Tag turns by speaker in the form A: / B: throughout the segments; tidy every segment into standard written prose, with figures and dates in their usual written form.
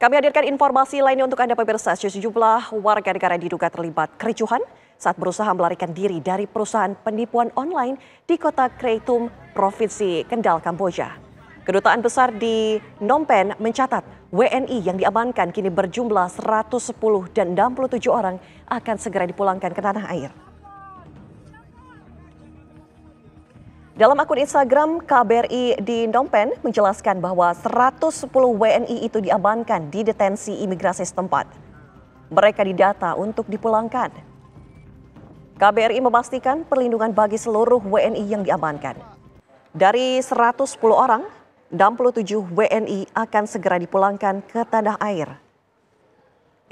A: Kami hadirkan informasi lainnya untuk Anda pemirsa. Sejumlah warga negara diduga terlibat kericuhan saat berusaha melarikan diri dari perusahaan penipuan online di kota Kreitum, Provinsi Kendal, Kamboja. Kedutaan besar di Phnom Penh mencatat WNI yang diamankan kini berjumlah 110 dan 67 orang akan segera dipulangkan ke tanah air. Dalam akun Instagram, KBRI di Phnom Penh menjelaskan bahwa 110 WNI itu diamankan di detensi imigrasi setempat. Mereka didata untuk dipulangkan. KBRI memastikan perlindungan bagi seluruh WNI yang diamankan. Dari 110 orang, 67 WNI akan segera dipulangkan ke tanah air.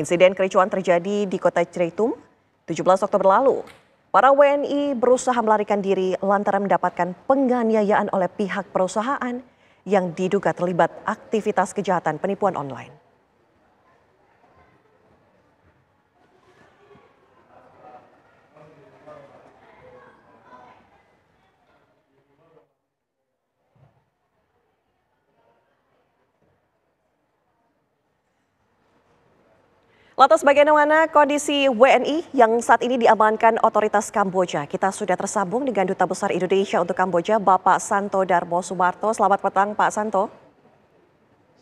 A: Insiden kericuhan terjadi di kota Kreitum 17 Oktober lalu. Para WNI berusaha melarikan diri lantaran mendapatkan penganiayaan oleh pihak perusahaan yang diduga terlibat aktivitas kejahatan penipuan online. Lantas bagaimana kondisi WNI yang saat ini diamankan otoritas Kamboja? Kita sudah tersambung dengan Duta Besar Indonesia untuk Kamboja, Bapak Santo Darmo Sumarto. Selamat petang, Pak Santo.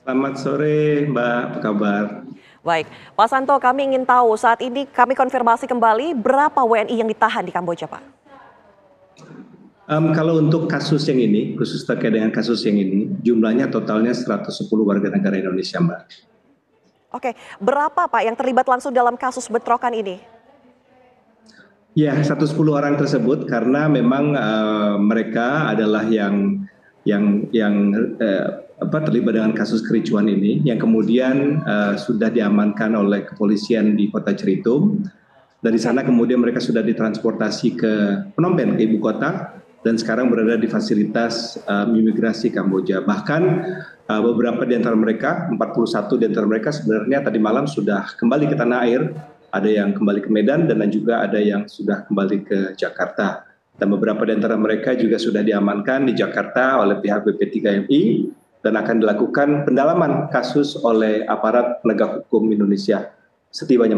B: Selamat sore, Mbak. Apa kabar?
A: Baik, Pak Santo, kami ingin tahu saat ini kami konfirmasi kembali berapa WNI yang ditahan di Kamboja, Pak?
B: Kalau untuk kasus yang ini, khusus terkait dengan kasus yang ini, jumlahnya totalnya 110 warga negara Indonesia, Mbak.
A: Oke, berapa Pak yang terlibat langsung dalam kasus bentrokan ini?
B: Ya, 110 orang tersebut karena memang mereka adalah yang terlibat dengan kasus kericuan ini, yang kemudian sudah diamankan oleh kepolisian di kota Kreitum. Dari sana kemudian mereka sudah ditransportasi ke Phnom Penh, ke ibu kota, dan sekarang berada di fasilitas imigrasi Kamboja. Bahkan beberapa di antara mereka, 41 di antara mereka sebenarnya tadi malam sudah kembali ke tanah air. Ada yang kembali ke Medan dan juga ada yang sudah kembali ke Jakarta. Dan beberapa di antara mereka juga sudah diamankan di Jakarta oleh pihak BP3MI dan akan dilakukan pendalaman kasus oleh aparat penegak hukum Indonesia setibanya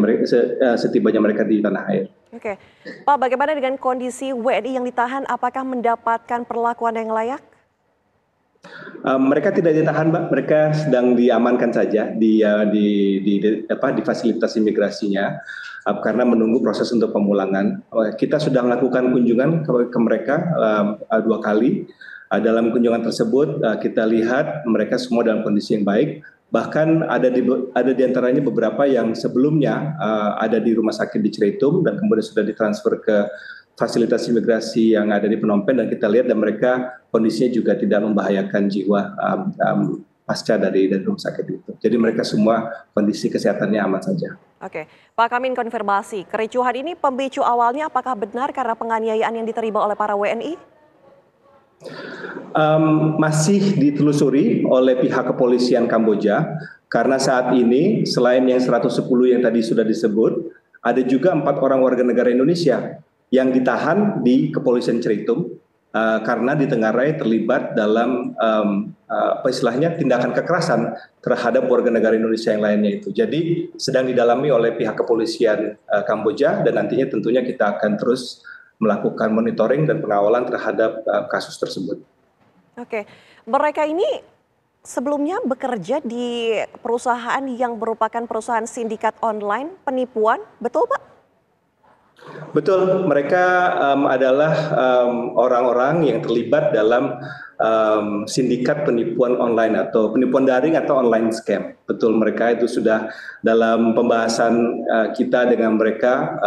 B: mereka di tanah air.
A: Oke, Pak, bagaimana dengan kondisi WNI yang ditahan? Apakah mendapatkan perlakuan yang layak?
B: Mereka tidak ditahan, Mbak. Mereka sedang diamankan saja di fasilitas imigrasinya karena menunggu proses untuk pemulangan. Kita sudah melakukan kunjungan ke mereka 2 kali. Dalam kunjungan tersebut kita lihat mereka semua dalam kondisi yang baik. Bahkan ada di antaranya beberapa yang sebelumnya ada di rumah sakit di Kreitum dan kemudian sudah ditransfer ke fasilitas imigrasi yang ada di Phnom Penh, dan kita lihat dan mereka kondisinya juga tidak membahayakan jiwa pasca dari rumah sakit itu. Jadi mereka semua kondisi kesehatannya aman saja.
A: Oke, Pak, kami konfirmasi, kericuhan ini pemicu awalnya apakah benar karena penganiayaan yang diterima oleh para WNI?
B: Masih ditelusuri oleh pihak kepolisian Kamboja karena saat ini selain yang 110 yang tadi sudah disebut, ada juga 4 orang warga negara Indonesia yang ditahan di kepolisian Kreitum karena ditengarai terlibat dalam tindakan kekerasan terhadap warga negara Indonesia yang lainnya itu. Jadi sedang didalami oleh pihak kepolisian Kamboja dan nantinya tentunya kita akan terus melakukan monitoring dan pengawalan terhadap kasus tersebut.
A: Oke, mereka ini sebelumnya bekerja di perusahaan yang merupakan perusahaan sindikat online penipuan, betul Pak?
B: Betul, mereka adalah orang-orang yang terlibat dalam sindikat penipuan online atau penipuan daring atau online scam. Betul, mereka itu sudah dalam pembahasan kita dengan mereka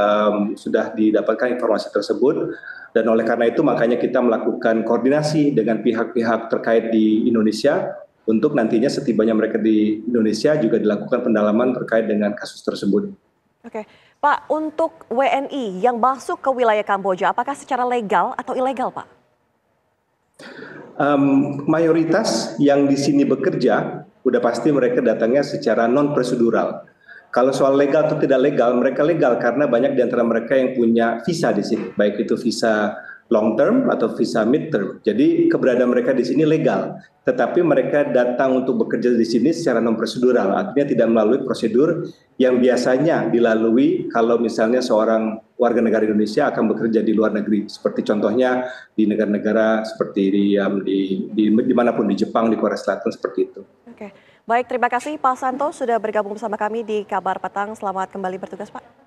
B: sudah didapatkan informasi tersebut, dan oleh karena itu makanya kita melakukan koordinasi dengan pihak-pihak terkait di Indonesia untuk nantinya setibanya mereka di Indonesia juga dilakukan pendalaman terkait dengan kasus tersebut.
A: Oke, Pak, untuk WNI yang masuk ke wilayah Kamboja, apakah secara legal atau ilegal, Pak?
B: Mayoritas yang di sini bekerja, udah pasti mereka datangnya secara non-prosedural. Kalau soal legal atau tidak legal, mereka legal karena banyak di antara mereka yang punya visa di sini, baik itu visa long term atau visa mid term. Jadi keberadaan mereka di sini legal, tetapi mereka datang untuk bekerja di sini secara non prosedural, artinya tidak melalui prosedur yang biasanya dilalui kalau misalnya seorang warga negara Indonesia akan bekerja di luar negeri, seperti contohnya di negara-negara seperti dimanapun, di Jepang, di Korea Selatan, seperti itu.
A: Oke, baik, terima kasih Pak Santo sudah bergabung bersama kami di Kabar Petang. Selamat kembali bertugas, Pak.